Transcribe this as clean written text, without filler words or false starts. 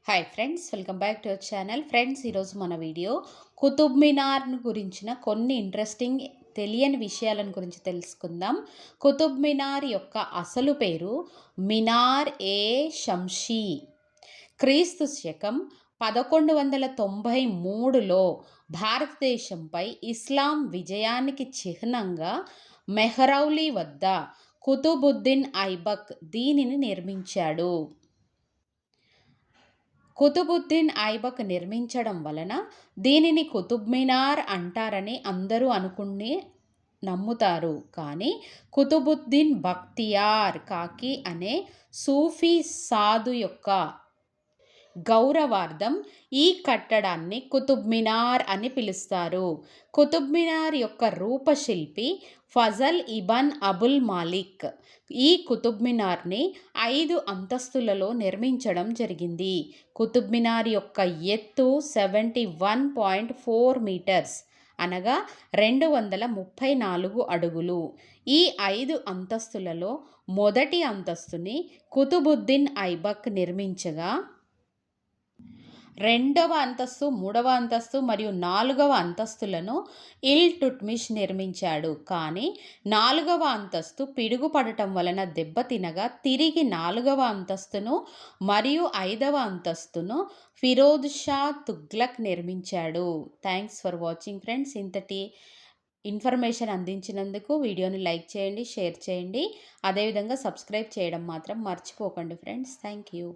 Hi friends, welcome back to our channel. Friends, ఈరోజు మన video Qutub మినార్ను గురించిన కొన్ని ఇంట్రెస్టింగ్ తెలియని విషయాలను గురించి తెలుసుకుందాం. కుతుబ్ మినార్ యొక్క అసలు పేరు మినార్ ఏ షంషీ. క్రీస్తు శకం 1193లో భారతదేశంపై ఇస్లాం విజయానికి చిహ్నంగా మెహ్రౌలీ వద్ద కుతుబుద్దీన్ ఐబక్ దీనిని నిర్మించాడు. కుతుబుద్దీన్ ఐబక్ నిర్మించడం వలన దీనిని కుతుబ్ మినార్ అంటారని అందరూ నమ్ముతారు. కానీ కుతుబుద్దీన్ బక్తియార్ కాకి అనే సూఫీ సాధు యొక్క గౌరవార్థం ఈ కట్టడాన్ని కుతుబ్ మినార్ అని పిలుస్తారు. కుతుబ్ మినార్ యొక్క రూపశిల్పి ఫజల్ ఇబన్ అబుల్ మాలిక్ ఈ కుతుబ్ మినార్ని 5 అంతస్తులలో నిర్మించడం జరిగింది. కుతుబ్ మినార్ యొక్క ఎత్తు 71.4 మీటర్స్ అనగా 234 అడుగులు. ఈ 5 అంతస్తులలో మొదటి అంతస్తుని కుతుబుద్దీన్ ఐబక్ నిర్మించగా, రెండవ అంతస్తు, మూడవ అంతస్తు మరియు 4వ అంతస్తులను ఇల్టుట్మిష్ నిర్మించాడు. కానీ 4వ అంతస్తు పిడుగుపడటం వలన దెబ్బతినగా తిరిగి 4వ అంతస్తును మరియు 5వ అంతస్తును ఫిరోజ్ షా తుగ్లక్ నిర్మించాడు. Thanks for watching friends. ఇంతటి ఇన్ఫర్మేషన్ అందించినందుకు వీడియోని లైక్ చేయండి, షేర్ చేయండి. అదేవిధంగా సబ్స్క్రైబ్ చేయడం మాత్రం మర్చిపోకండి ఫ్రెండ్స్. Thank you.